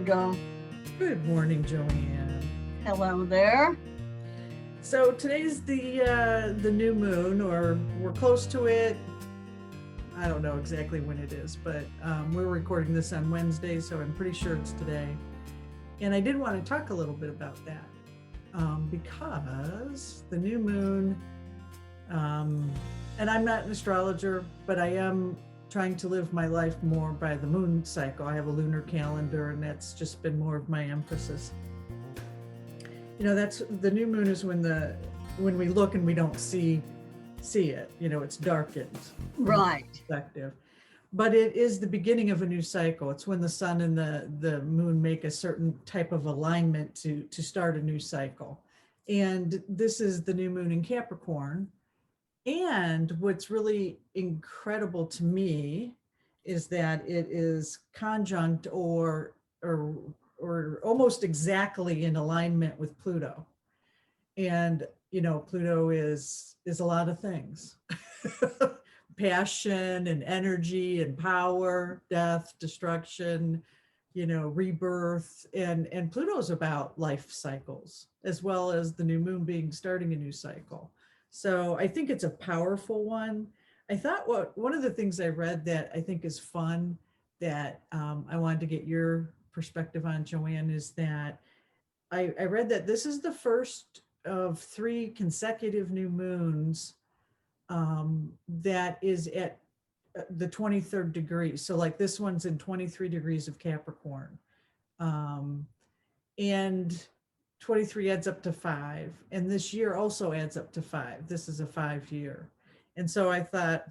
Margot. Good morning, JoAnn. Hello there. So today's the new moon, or we're close to it. I don't know exactly when it is, but we're recording this on Wednesday, so I'm pretty sure it's today. And I did want to talk a little bit about that because the new moon, and I'm not an astrologer, but I am trying to live my life more by the moon cycle. I have a lunar calendar, and that's just been more of my emphasis. You know, that's the new moon is when we look and we don't see it. You know, it's darkened. Right. Perspective. But it is the beginning of a new cycle. It's when the sun and the moon make a certain type of alignment to start a new cycle. And this is the new moon in Capricorn. And what's really incredible to me is that it is conjunct or almost exactly in alignment with Pluto. And, you know, Pluto is a lot of things. Passion and energy and power, death, destruction, you know, rebirth. And Pluto's about life cycles, as well as the new moon starting a new cycle. So I think it's a powerful one. I thought one of the things I read that I think is fun that I wanted to get your perspective on, JoAnn, is that I read that this is the first of 3 consecutive new moons that is at the 23rd degree. So like this one's in 23 degrees of Capricorn. And 23 adds up to 5. And this year also adds up to 5. This is a 5-year. And so I thought,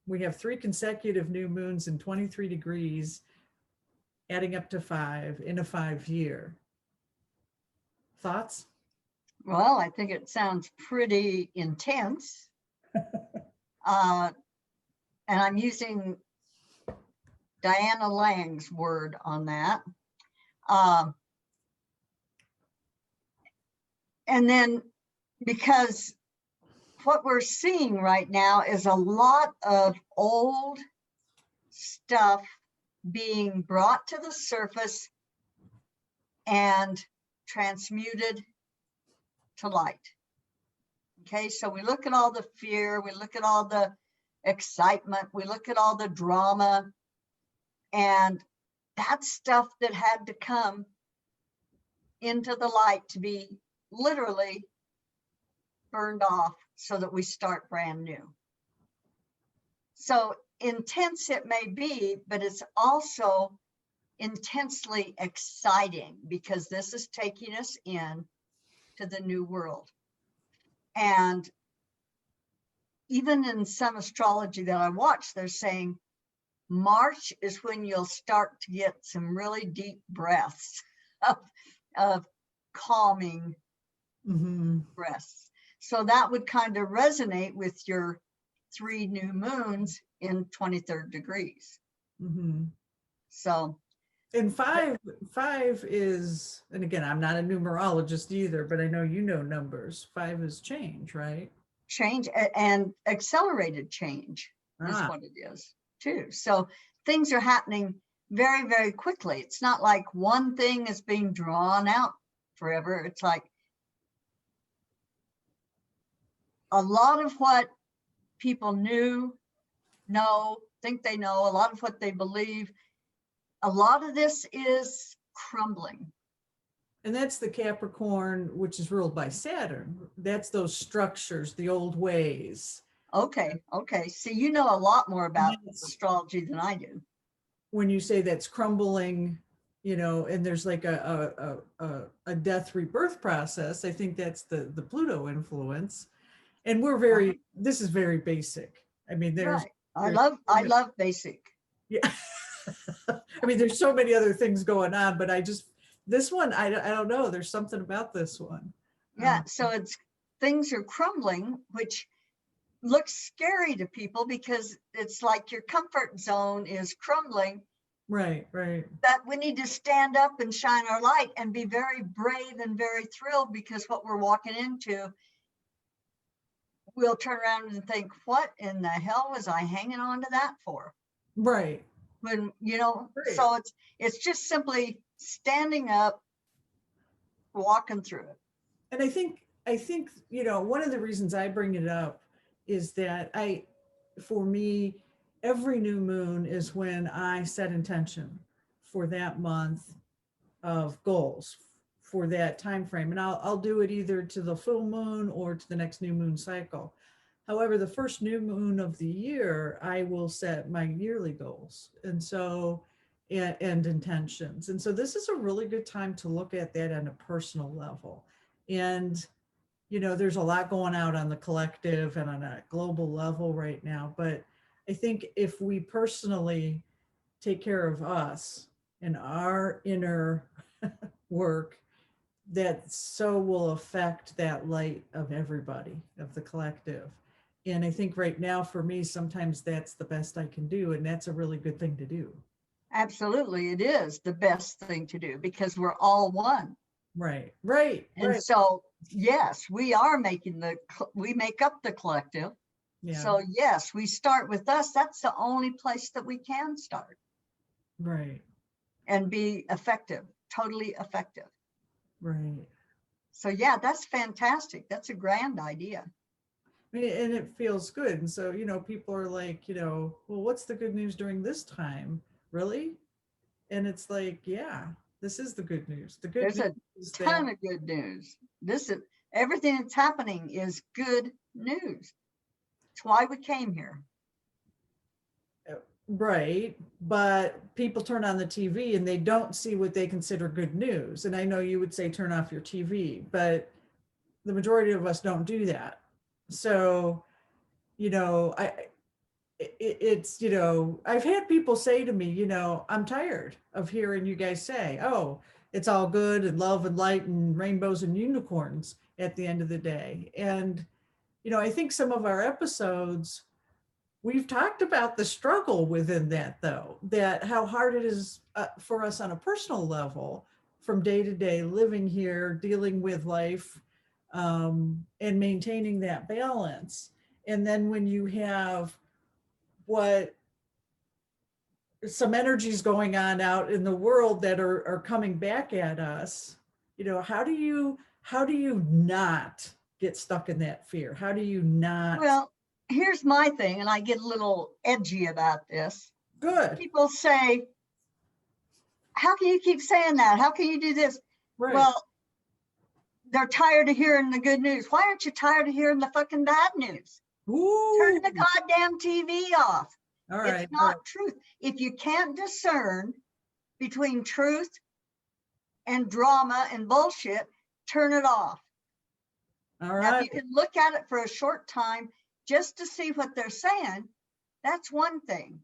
we have 3 consecutive new moons in 23 degrees, adding up to 5 in a 5-year. Thoughts? Well, I think it sounds pretty intense. And I'm using Diana Lang's word on that. And then because what we're seeing right now is a lot of old stuff being brought to the surface and transmuted to light. Okay, so we look at all the fear, we look at all the excitement, we look at all the drama, and that's stuff that had to come into the light to be literally burned off so that we start brand new. So intense it may be, but it's also intensely exciting because this is taking us in to the new world. And even in some astrology that I watch, they're saying March is when you'll start to get some really deep breaths of calming breaths. So that would kind of resonate with your 3 new moons in 23rd degrees. So. And five is, and again, I'm not a numerologist either, but I know you know numbers. 5 is change, right? Change and accelerated change is what it is too. So things are happening very, very quickly. It's not like one thing is being drawn out forever. It's like a lot of what people think they know, a lot of what they believe, a lot of this is crumbling. And that's the Capricorn, which is ruled by Saturn. That's those structures, the old ways. Okay. See, you know a lot more about astrology than I do. When you say that's crumbling, you know, and there's like a death rebirth process, I think that's the Pluto influence. And this is very basic. I mean, I love basic. Yeah. I mean, there's so many other things going on, but this one, I don't know. There's something about this one. Yeah. So things are crumbling, which looks scary to people because it's like your comfort zone is crumbling. Right. That we need to stand up and shine our light and be very brave and very thrilled because what we're walking into, we'll turn around and think, what in the hell was I hanging on to that for? Right. When, you know, right. So it's just simply standing up, walking through it. And I think, you know, one of the reasons I bring it up is that for me, every new moon is when I set intention for that month of goals for that time frame. And I'll do it either to the full moon or to the next new moon cycle. However, the first new moon of the year, I will set my yearly goals. And so, and intentions. And so this is a really good time to look at that on a personal level. And, you know, there's a lot going out on the collective and on a global level right now. But I think if we personally take care of us and our inner work, that so will affect that light of everybody, of the collective. And I think right now for me, sometimes that's the best I can do. And that's a really good thing to do. Absolutely, it is the best thing to do because we're all one. Right. And so, yes, we are we make up the collective. Yeah. So yes, we start with us. That's the only place that we can start. Right. And be effective, totally effective. Right. So yeah, that's fantastic. That's a grand idea. I mean, and it feels good. And so, you know, people are like, you know, well, what's the good news during this time? Really? And it's like, yeah, this is the good news. The good There's news a is ton that, of good news. This is everything that's happening is good news. It's why we came here. right. But people turn on the TV and they don't see what they consider good news. And I know you would say turn off your TV, but the majority of us don't do that. So, you know, it's, you know, I've had people say to me, you know, I'm tired of hearing you guys say, oh, it's all good and love and light and rainbows and unicorns at the end of the day. And, you know, I think some of our episodes, we've talked about the struggle within that, though, that how hard it is for us on a personal level from day to day, living here, dealing with life, and maintaining that balance. And then when you have what some energies going on out in the world that are coming back at us, you know, how do you not get stuck in that fear? How do you not? Well, here's my thing, and I get a little edgy about this. Good. People say, how can you keep saying that? How can you do this? Right. Well, they're tired of hearing the good news. Why aren't you tired of hearing the fucking bad news? Ooh. Turn the goddamn TV off. All right. It's not truth. If you can't discern between truth and drama and bullshit, turn it off. All right. Now, if you can look at it for a short time just to see what they're saying, that's one thing.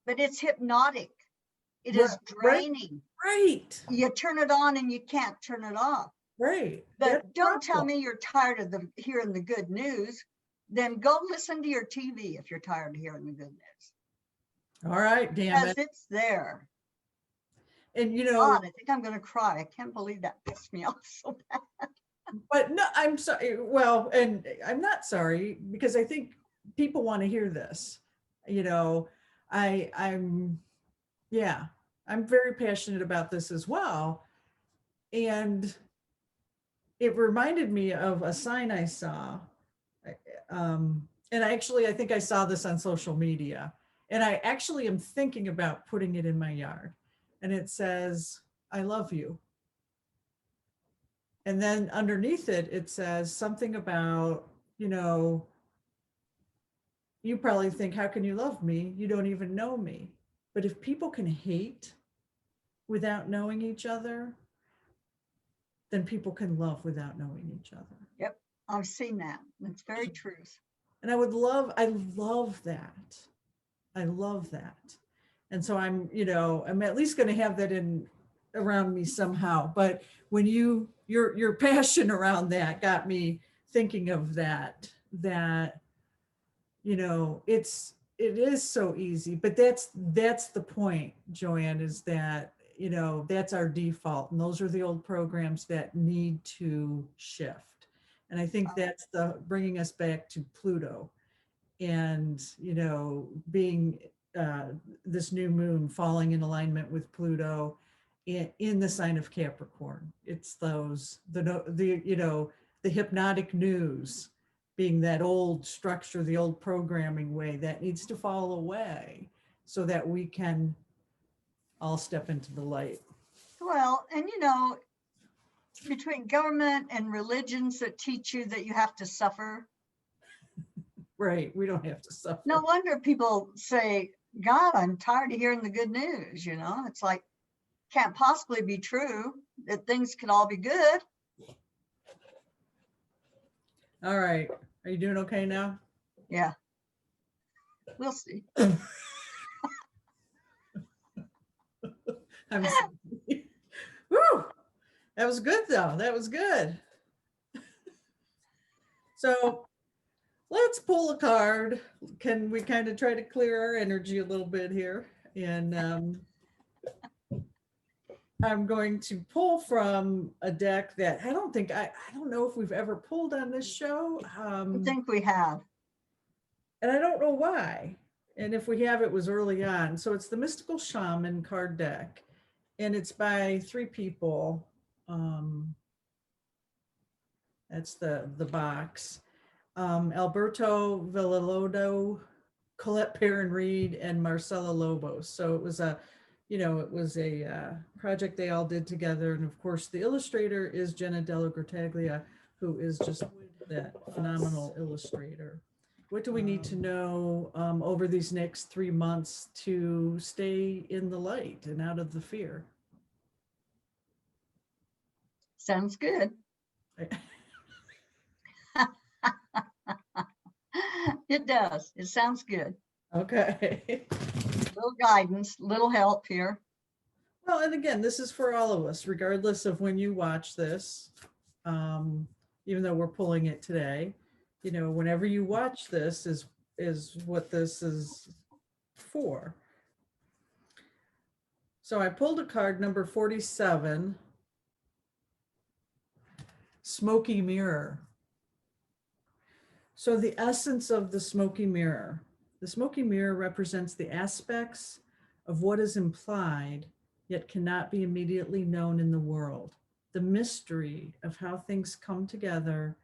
But it's hypnotic. It is draining. Right. You turn it on and you can't turn it off. Right. But don't tell me you're tired of hearing the good news. Then go listen to your TV if you're tired of hearing the good news. All right, damn because it's there. And you know, God, I think I'm going to cry. I can't believe that pissed me off so bad. But no, I'm sorry. Well, and I'm not sorry because I think people want to hear this. You know, I'm very passionate about this as well. And it reminded me of a sign I saw. And I think I saw this on social media. And I actually am thinking about putting it in my yard. And it says, I love you. And then underneath it, it says something about, you know, you probably think, how can you love me? You don't even know me. But if people can hate without knowing each other, then people can love without knowing each other. Yep, I've seen that. That's very true. And I love that. I love that. And so I'm at least going to have that in around me somehow. But when your passion around that got me thinking of that, you know, it is so easy, but that's the point, JoAnn, is that, you know, that's our default. And those are the old programs that need to shift. And I think that's bringing us back to Pluto and, you know, being this new moon falling in alignment with Pluto in the sign of Capricorn. It's those, the hypnotic news being that old structure, the old programming way that needs to fall away so that we can all step into the light. Well, and between government and religions that teach you that you have to suffer. Right, we don't have to suffer. No wonder people say, God, I'm tired of hearing the good news. It's like, can't possibly be true that things can all be good. All right, are you doing okay now? Yeah, we'll see. I'm sorry. Woo! That was good though. That was good. So let's pull a card. Can we kind of try to clear our energy a little bit here? And I'm going to pull from a deck that I don't know if we've ever pulled on this show. I think we have. And I don't know why. And if we have, it was early on. So it's the Mystical Shaman card deck. And it's by 3 people. That's the box. Alberto Villalobos, Colette Perrin Reed, and Marcela Lobos. So it was a project they all did together. And of course, the illustrator is Jenna Della Grottaglia, who is just that phenomenal illustrator. What do we need to know over these next 3 months to stay in the light and out of the fear? Sounds good. It does. It sounds good. Okay. Little guidance, little help here. Well, and again, this is for all of us, regardless of when you watch this, even though we're pulling it today, whenever you watch this is what this is for. So I pulled a card, number 47, Smoky Mirror. So the essence of the Smoky Mirror. The Smoky Mirror represents the aspects of what is implied, yet cannot be immediately known in the world. The mystery of how things come together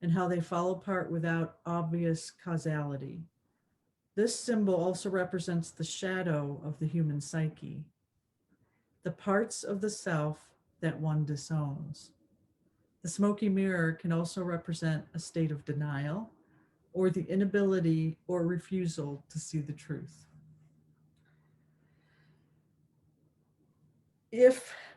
and how they fall apart without obvious causality. This symbol also represents the shadow of the human psyche, the parts of the self that one disowns. The smoky mirror can also represent a state of denial or the inability or refusal to see the truth.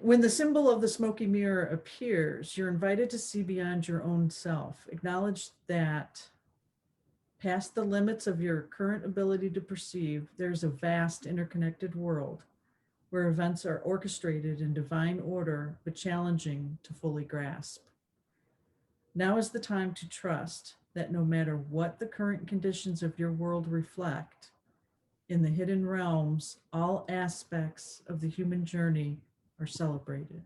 When the symbol of the smoky mirror appears, you're invited to see beyond your own self. Acknowledge that past the limits of your current ability to perceive, there's a vast interconnected world where events are orchestrated in divine order, but challenging to fully grasp. Now is the time to trust that no matter what the current conditions of your world reflect, in the hidden realms, all aspects of the human journey are celebrated.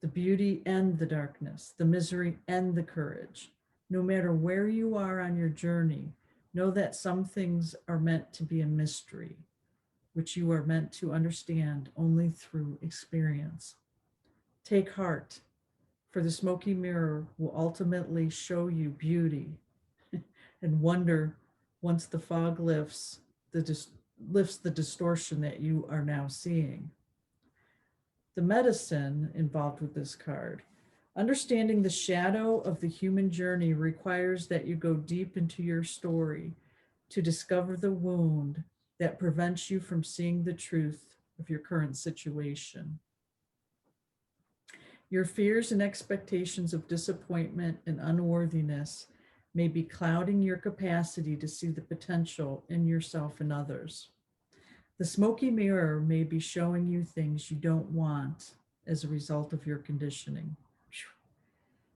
The beauty and the darkness, the misery and the courage. No matter where you are on your journey, know that some things are meant to be a mystery, which you are meant to understand only through experience. Take heart, for the smoky mirror will ultimately show you beauty and wonder once the fog lifts the distortion that you are now seeing. The medicine involved with this card. Understanding the shadow of the human journey requires that you go deep into your story to discover the wound that prevents you from seeing the truth of your current situation. Your fears and expectations of disappointment and unworthiness may be clouding your capacity to see the potential in yourself and others. The smoky mirror may be showing you things you don't want as a result of your conditioning.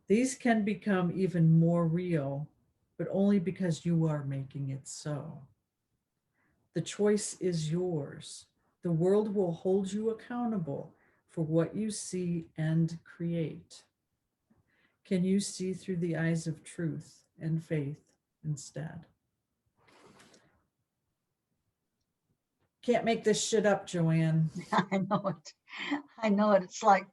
These can become even more real, but only because you are making it so. The choice is yours. The world will hold you accountable for what you see and create. Can you see through the eyes of truth and faith instead? Can't make this shit up, JoAnn. I know it. I know it. It's like,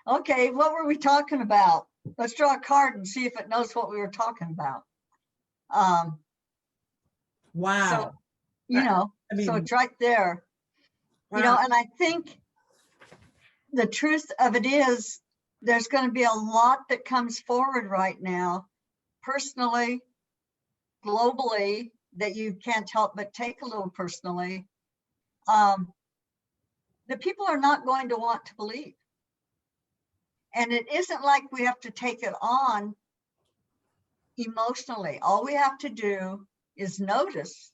okay, what were we talking about? Let's draw a card and see if it knows what we were talking about. Wow. So, you know, I mean, so it's right there. wow. You know, and I think the truth of it is there's going to be a lot that comes forward right now, personally, globally, that you can't help but take a little personally. The people are not going to want to believe. And it isn't like we have to take it on emotionally. All we have to do is notice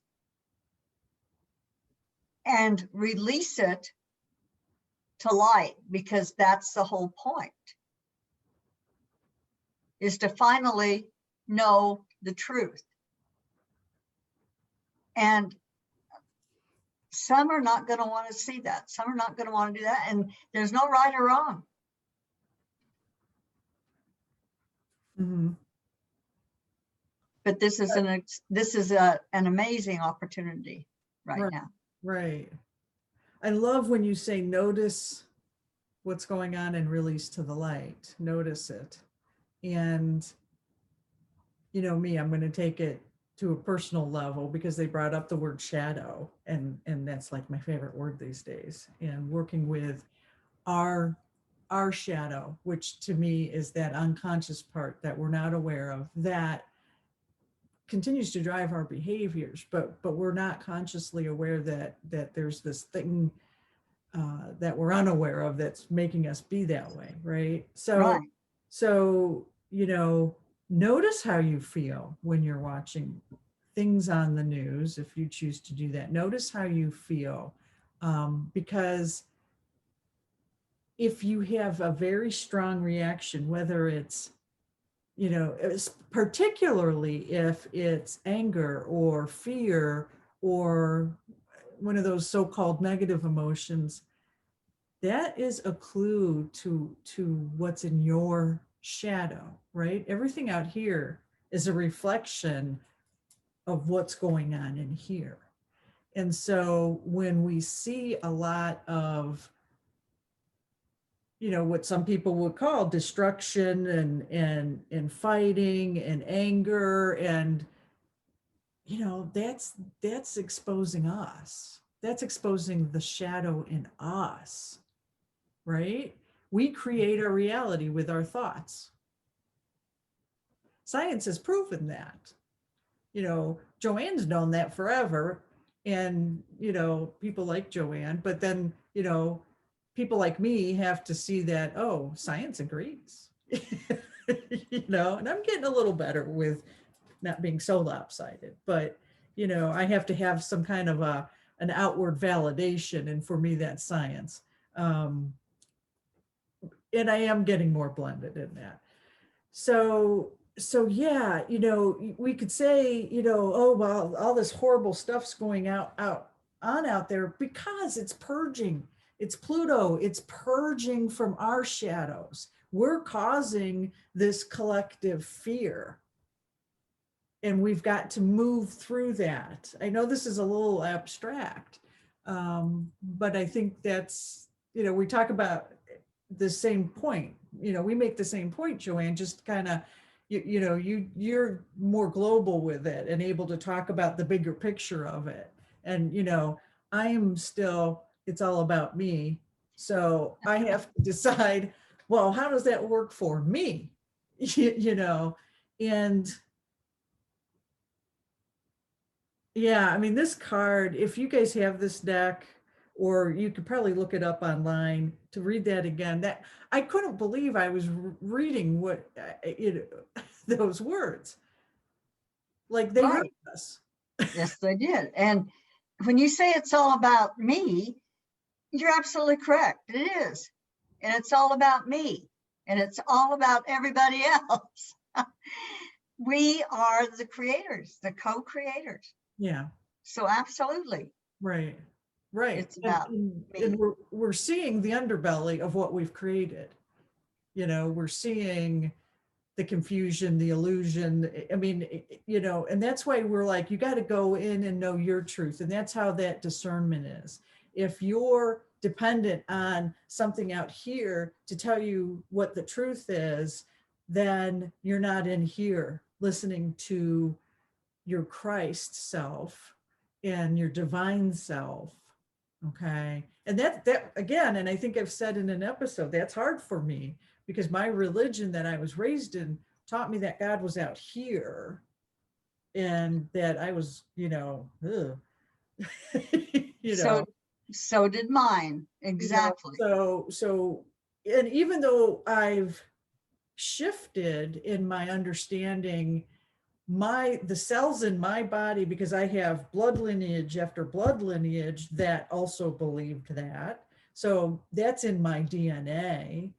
and release it to light, because that's the whole point, is to finally know the truth. And some are not going to want to see that. Some are not going to want to do that. And there's no right or wrong. Mm-hmm. But this is an amazing opportunity right now. Right. I love when you say notice what's going on and release to the light. Notice it. And you know me, I'm going to take it to a personal level because they brought up the word shadow, and that's like my favorite word these days. And working with our shadow, which to me is that unconscious part that we're not aware of, that continues to drive our behaviors, but we're not consciously aware that there's this thing that we're unaware of that's making us be that way, right? So you know, notice how you feel when you're watching things on the news, if you choose to do that. Notice how you feel, because if you have a very strong reaction, whether it's, you know, particularly if it's anger or fear or one of those so-called negative emotions, that is a clue to what's in your shadow, right? Everything out here is a reflection of what's going on in here. And so when we see a lot of, you know, what some people would call destruction and fighting and anger, and you know, that's exposing us. That's exposing the shadow in us, right? We create our reality with our thoughts. Science has proven that. You know, JoAnn's known that forever, and you know, people like JoAnn, but then, you know, people like me have to see that, oh, science agrees. You know, and I'm getting a little better with not being so lopsided, but you know, I have to have some kind of an outward validation, and for me that's science. And I am getting more blended in that. So yeah, you know, we could say, you know, oh well, all this horrible stuff's going out there because it's purging. It's Pluto, it's purging from our shadows. We're causing this collective fear, and we've got to move through that. I know this is a little abstract, but I think that's, you know, we talk about the same point. You know, we make the same point, JoAnn, just kind of, you know, you're more global with it and able to talk about the bigger picture of it. And, you know, I am still, it's all about me. So I have to decide, well, how does that work for me? You know, and yeah, I mean, this card, if you guys have this deck, or you could probably look it up online to read that again, that I couldn't believe I was reading what those words, like they hurt us. Yes, they did. And when you say it's all about me, you're absolutely correct. It is. And it's all about me. And it's all about everybody else. We are the creators, the co-creators. Yeah. So absolutely. Right. It's about and we're seeing the underbelly of what we've created. You know, we're seeing the confusion, the illusion. I mean, you know, and that's why we're like, you got to go in and know your truth. And that's how that discernment is. If you're dependent on something out here to tell you what the truth is, then you're not in here listening to your Christ self and your divine self. Okay. And that again, and I think I've said in an episode, that's hard for me because my religion that I was raised in taught me that God was out here and that I was, you know, you know, So did mine. Exactly. you know, so, and even though I've shifted in my understanding, the cells in my body, because I have blood lineage after blood lineage that also believed that. So that's in my DNA.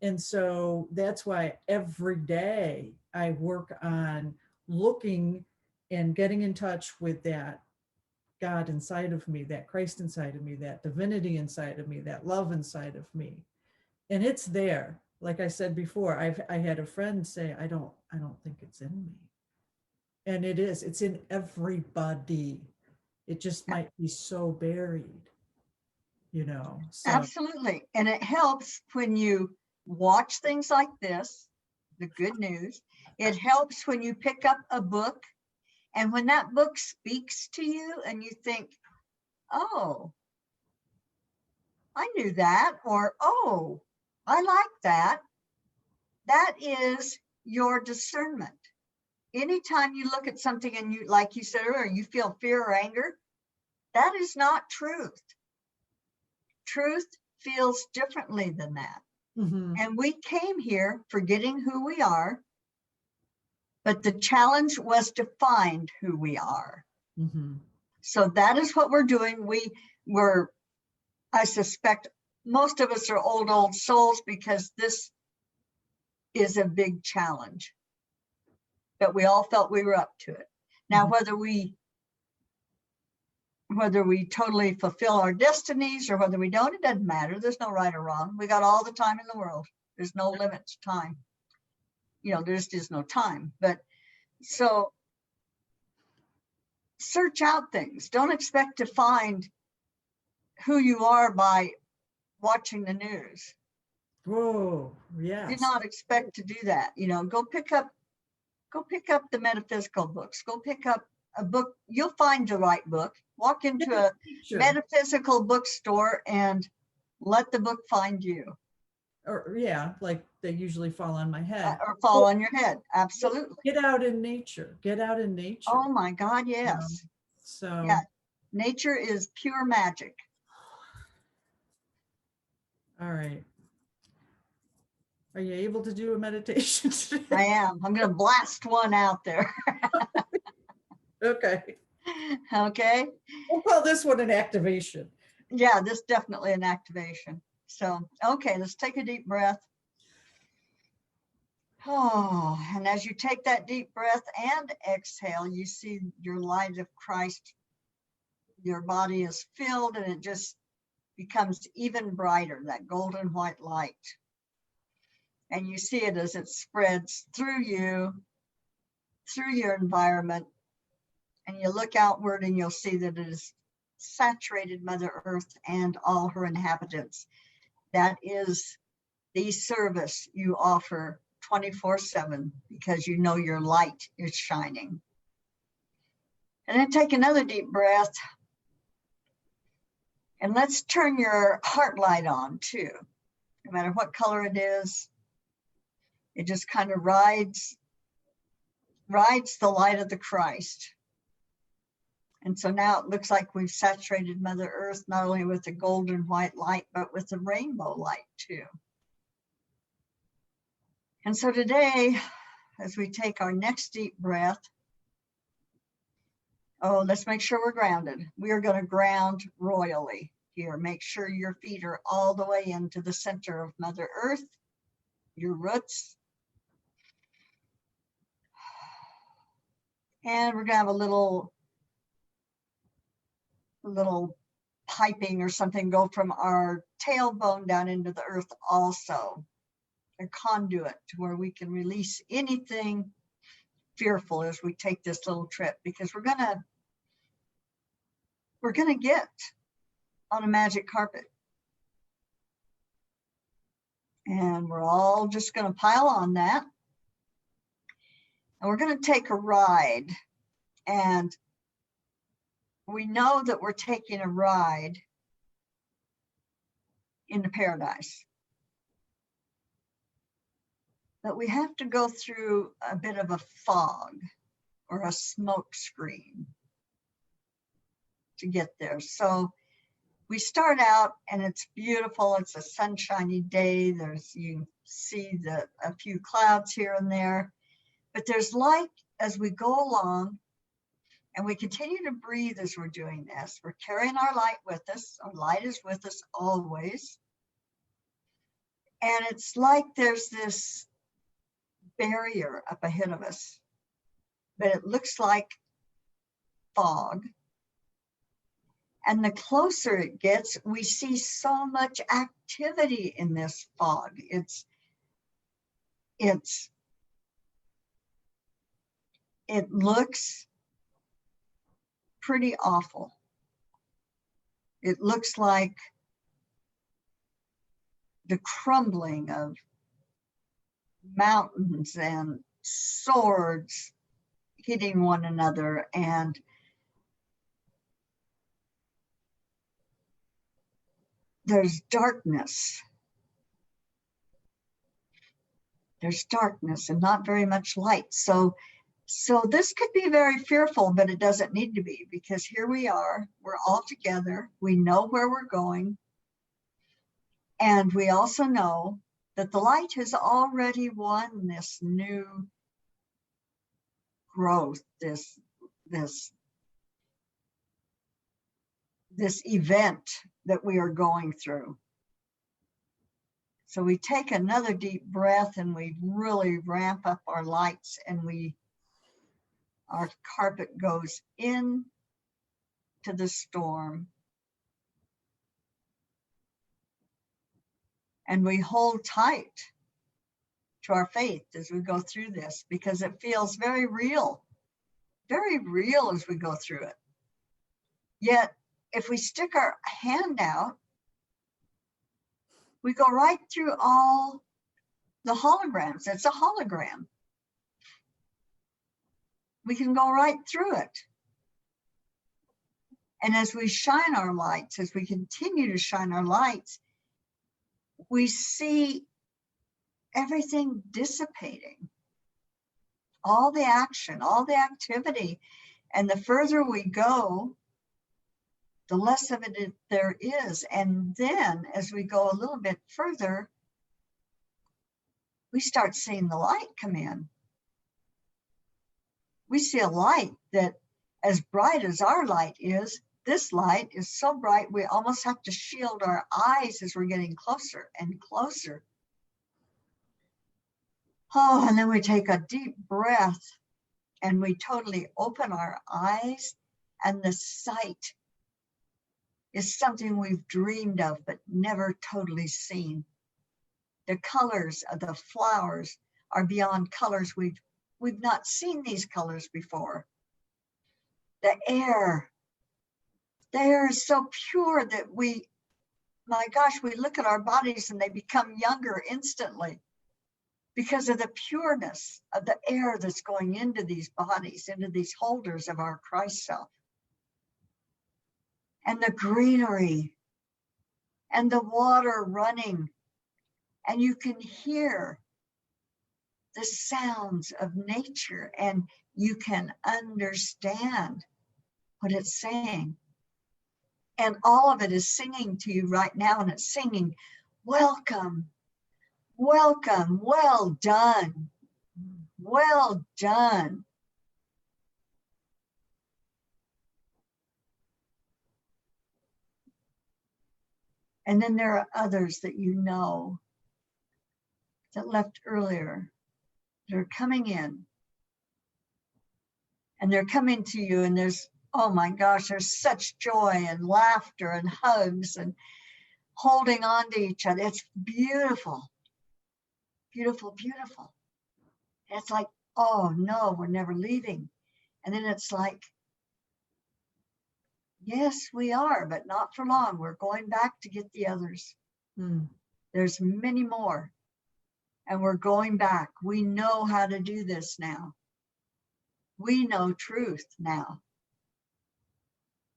And so that's why every day I work on looking and getting in touch with that God inside of me, that Christ inside of me, that divinity inside of me, that love inside of me. And it's there. Like I said before, I had a friend say, I don't think it's in me. And it is, it's in everybody. It just might be so buried, you know. So Absolutely. And it helps when you watch things like this, the good news. It helps when you pick up a book and when that book speaks to you and you think, oh, I knew that, or oh, I like that. That is your discernment. Anytime you look at something and you, like you said earlier, you feel fear or anger, that is not truth. Truth feels differently than that. mm-hmm. And we came here forgetting who we are, but the challenge was to find who we are. Mm-hmm. So that is what we're doing. I suspect most of us are old souls because this is a big challenge. But we all felt we were up to it. Now, mm-hmm. whether we totally fulfill our destinies or whether we don't, it doesn't matter. There's no right or wrong. We got all the time in the world. There's no limit to time. You know, there's just no time. But so search out things. Don't expect to find who you are by watching the news. Whoa, yes. Do not expect to do that. You know, go pick up the metaphysical books. Go pick up a book. You'll find the right book. Walk into a metaphysical bookstore and let the book find you. Or yeah, like they usually fall on my head. Or fall on your head. Absolutely. Get out in nature. Get out in nature. Oh my God, yes. So yeah, nature is pure magic. All right. Are you able to do a meditation today? I am. I'm going to blast one out there. Okay. Okay. We'll call this one an activation. Yeah, this is definitely an activation. So, okay, let's take a deep breath. Oh, and as you take that deep breath and exhale, you see your light of Christ. Your body is filled and it just becomes even brighter, that golden white light. And you see it as it spreads through you, through your environment. And you look outward and you'll see that it is saturated Mother Earth and all her inhabitants. That is the service you offer 24/7 because you know your light is shining. And then take another deep breath. And let's turn your heart light on too. No matter what color it is, it just kind of rides the light of the Christ. And so now it looks like we've saturated Mother Earth, not only with the golden white light, but with the rainbow light too. And so today, as we take our next deep breath, let's make sure we're grounded. We are going to ground royally here. Make sure your feet are all the way into the center of Mother Earth, your roots. And we're going to have a little piping or something go from our tailbone down into the earth also. a conduit to where we can release anything fearful as we take this little trip, because we're gonna get on a magic carpet. And we're all just going to pile on that. And we're going to take a ride. And we know that we're taking a ride into paradise. But we have to go through a bit of a fog or a smoke screen to get there. So we start out and it's beautiful. It's a sunshiny day. You see a few clouds here and there, but there's light as we go along, and we continue to breathe as we're doing this. We're carrying our light with us. Our light is with us always. And it's like there's this barrier up ahead of us, but it looks like fog. And the closer it gets, we see so much activity in this fog. It looks pretty awful. It looks like the crumbling of mountains and swords hitting one another, and there's darkness. There's darkness and not very much light. So this could be very fearful, but it doesn't need to be, because here we are, we're all together. We know where we're going. And we also know that the light has already won this new growth, this event that we are going through. So we take another deep breath and we really ramp up our lights, and our carpet goes in to the storm. And we hold tight to our faith as we go through this, because it feels very real as we go through it. Yet, if we stick our hand out, we go right through all the holograms. It's a hologram. We can go right through it. And as we shine our lights, as we continue to shine our lights, we see everything dissipating. All the action, all the activity. And the further we go, the less of it there is. And then as we go a little bit further, we start seeing the light come in. We see a light that, as bright as our light is, this light is so bright we almost have to shield our eyes as we're getting closer and closer. Oh, and then we take a deep breath and we totally open our eyes, and the sight is something we've dreamed of but never totally seen. The colors of the flowers are beyond colors. We've not seen these colors before. The air is so pure that my gosh, we look at our bodies and they become younger instantly because of the pureness of the air that's going into these bodies, into these holders of our Christ self. And the greenery and the water running, and you can hear the sounds of nature and you can understand what it's saying. And all of it is singing to you right now, and it's singing, welcome, welcome, well done, well done. And then there are others that you know that left earlier. They're coming in. And they're coming to you, and there's, oh my gosh, there's such joy and laughter and hugs and holding on to each other. It's beautiful. beautiful, beautiful. And it's like, oh no, we're never leaving. And then it's like, yes, we are, but not for long. We're going back to get the others. There's many more. And we're going back. We know how to do this now. We know truth now.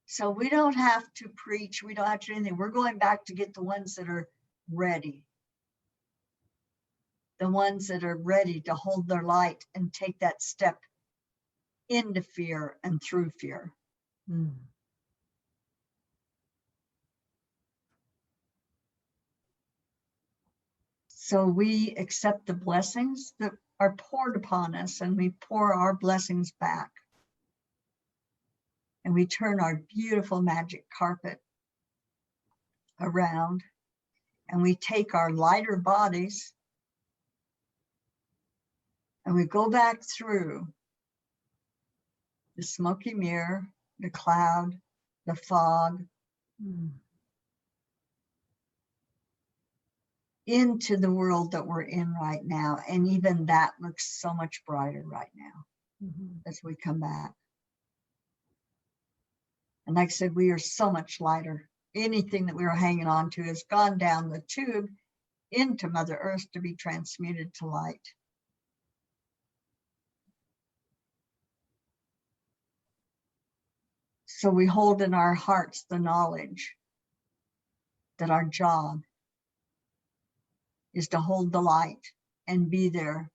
So we don't have to preach. We don't have to do anything. We're going back to get the ones that are ready. The ones that are ready to hold their light and take that step into fear and through fear. So we accept the blessings that are poured upon us, and we pour our blessings back. And we turn our beautiful magic carpet around, and we take our lighter bodies and we go back through the smoky mirror, the cloud, the fog, into the world that we're in right now. And even that looks so much brighter right now as we come back. And like I said, we are so much lighter. Anything that we were hanging on to has gone down the tube into Mother Earth to be transmuted to light. So we hold in our hearts the knowledge that our job is to hold the light and be there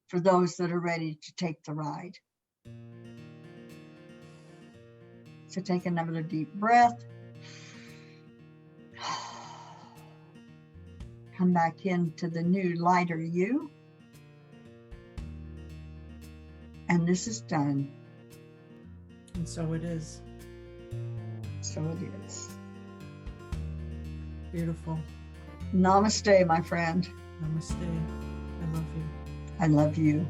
for those that are ready to take the ride. So take another deep breath. Come back into the new lighter you. And this is done. And so it is. So it is. Beautiful. Namaste, my friend. Namaste. I love you. I love you.